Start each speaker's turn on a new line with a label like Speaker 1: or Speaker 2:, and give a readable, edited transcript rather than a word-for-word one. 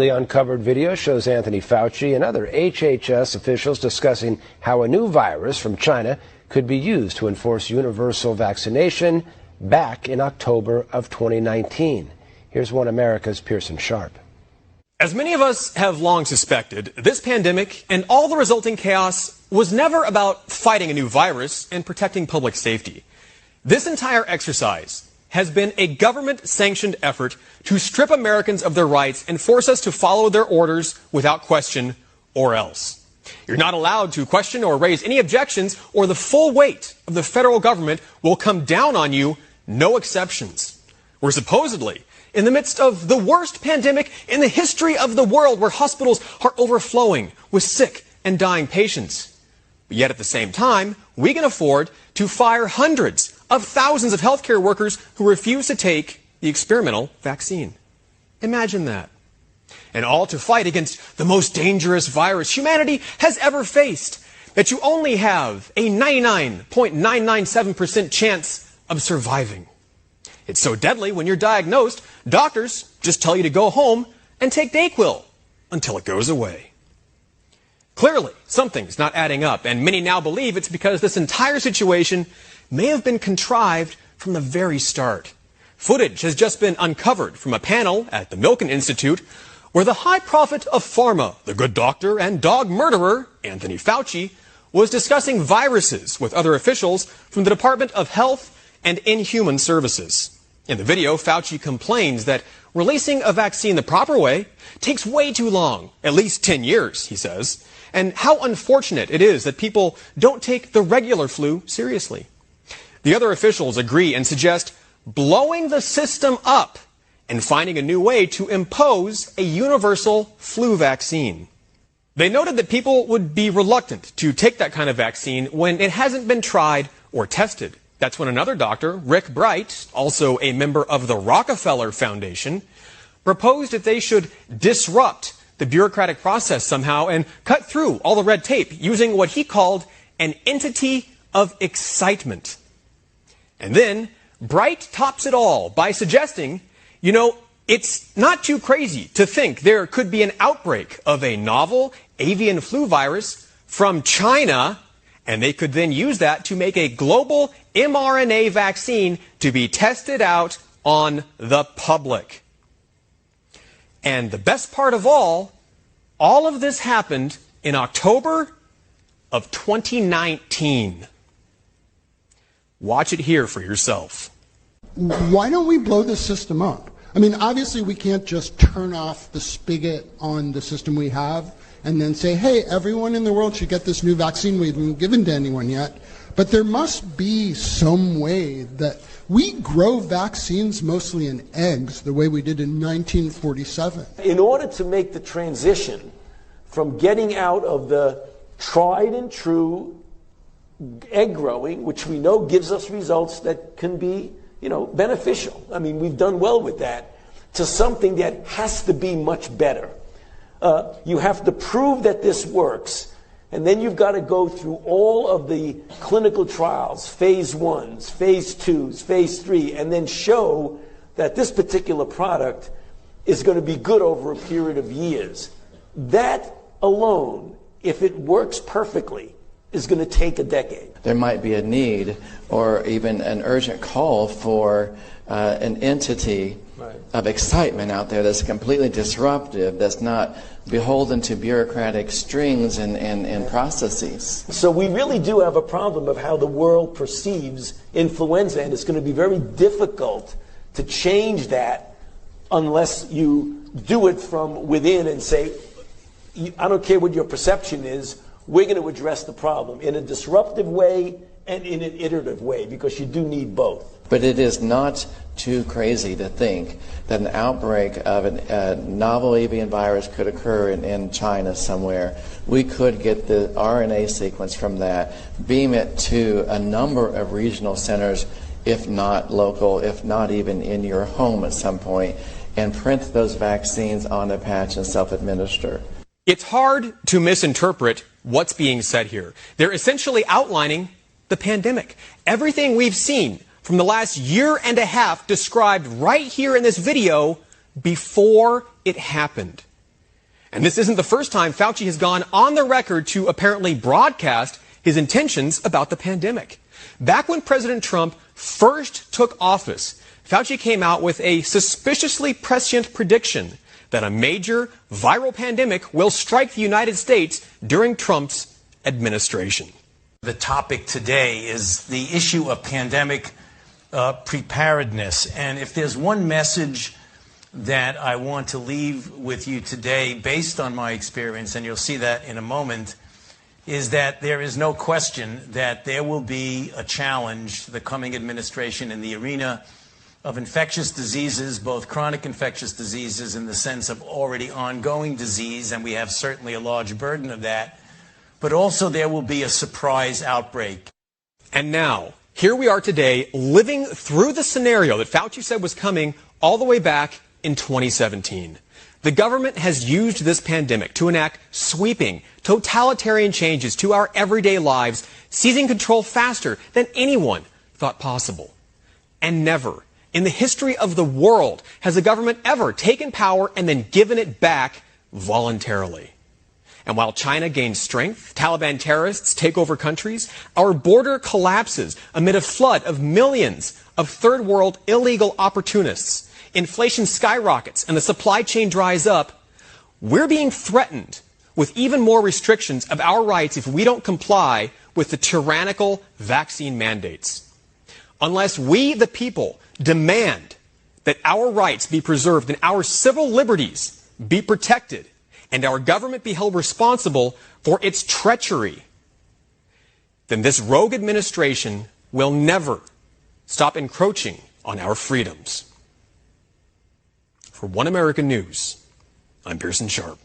Speaker 1: The uncovered video shows Anthony Fauci and other HHS officials discussing how a new virus from China could be used to enforce universal vaccination back in October of 2019. Here's One America's Pearson Sharp.
Speaker 2: As many of us have long suspected, this pandemic and all the resulting chaos was never about fighting a new virus and protecting public safety. This entire exercise has been a government-sanctioned effort to strip Americans of their rights and force us to follow their orders without question or else. You're not allowed to question or raise any objections, or the full weight of the federal government will come down on you, no exceptions. We're supposedly in the midst of the worst pandemic in the history of the world, where hospitals are overflowing with sick and dying patients. But yet at the same time, we can afford to fire hundreds of thousands of healthcare workers who refuse to take the experimental vaccine. Imagine that. And all to fight against the most dangerous virus humanity has ever faced, that you only have a 99.997% chance of surviving. It's so deadly, when you're diagnosed, doctors just tell you to go home and take Dayquil until it goes away. Clearly, something's not adding up, and many now believe it's because this entire situation may have been contrived from the very start. Footage has just been uncovered from a panel at the Milken Institute where the high prophet of pharma, the good doctor and dog murderer, Anthony Fauci, was discussing viruses with other officials from the Department of Health and Inhuman Services. In the video, Fauci complains that releasing a vaccine the proper way takes way too long, at least 10 years, he says, and how unfortunate it is that people don't take the regular flu seriously. The other officials agree and suggest blowing the system up and finding a new way to impose a universal flu vaccine. They noted that people would be reluctant to take that kind of vaccine when it hasn't been tried or tested. That's when another doctor, Rick Bright, also a member of the Rockefeller Foundation, proposed that they should disrupt the bureaucratic process somehow and cut through all the red tape using what he called an entity of excitement. And then Bright tops it all by suggesting, it's not too crazy to think there could be an outbreak of a novel avian flu virus from China, and they could then use that to make a global mRNA vaccine to be tested out on the public. And the best part of all of this happened in October of 2019. Watch it here for yourself.
Speaker 3: Why don't we blow this system up? I mean, obviously we can't just turn off the spigot on the system we have and then say, hey, everyone in the world should get this new vaccine we haven't given to anyone yet. But there must be some way that we grow vaccines mostly in eggs, the way we did in 1947.
Speaker 4: In order to make the transition from getting out of the tried and true egg growing, which we know gives us results that can be, beneficial. I mean, we've done well with that, to something that has to be much better. You have to prove that this works, and then you've got to go through all of the clinical trials, phase 1s, phase 2s, phase 3, and then show that this particular product is going to be good over a period of years. That alone, if it works perfectly, is going to take a decade.
Speaker 5: There might be a need or even an urgent call for an entity of excitement out there that's completely disruptive, that's not beholden to bureaucratic strings and processes.
Speaker 4: So we really do have a problem of how the world perceives influenza, and it's going to be very difficult to change that unless you do it from within and say, I don't care what your perception is, we're going to address the problem in a disruptive way and in an iterative way, because you do need both.
Speaker 5: But it is not too crazy to think that an outbreak of a novel avian virus could occur in China somewhere. We could get the RNA sequence from that, beam it to a number of regional centers, if not local, if not even in your home at some point, and print those vaccines on a patch and self-administer.
Speaker 2: It's hard to misinterpret what's being said here. They're essentially outlining the pandemic. Everything we've seen from the last year and a half described right here in this video before it happened. And this isn't the first time Fauci has gone on the record to apparently broadcast his intentions about the pandemic. Back when President Trump first took office, Fauci came out with a suspiciously prescient prediction that a major viral pandemic will strike the United States during Trump's administration.
Speaker 6: The topic today is the issue of pandemic preparedness. And if there's one message that I want to leave with you today, based on my experience, and you'll see that in a moment, is that there is no question that there will be a challenge to the coming administration in the arena of infectious diseases, both chronic infectious diseases in the sense of already ongoing disease, and we have certainly a large burden of that, but also there will be a surprise outbreak.
Speaker 2: And now, here we are today, living through the scenario that Fauci said was coming all the way back in 2017. The government has used this pandemic to enact sweeping, totalitarian changes to our everyday lives, seizing control faster than anyone thought possible. And never, in the history of the world, has a government ever taken power and then given it back voluntarily. And while China gains strength, Taliban terrorists take over countries, our border collapses amid a flood of millions of third world illegal opportunists, inflation skyrockets, and the supply chain dries up, we're being threatened with even more restrictions of our rights if we don't comply with the tyrannical vaccine mandates. Unless we, the people, demand that our rights be preserved and our civil liberties be protected, and our government be held responsible for its treachery, then this rogue administration will never stop encroaching on our freedoms. For One American News, I'm Pearson Sharp.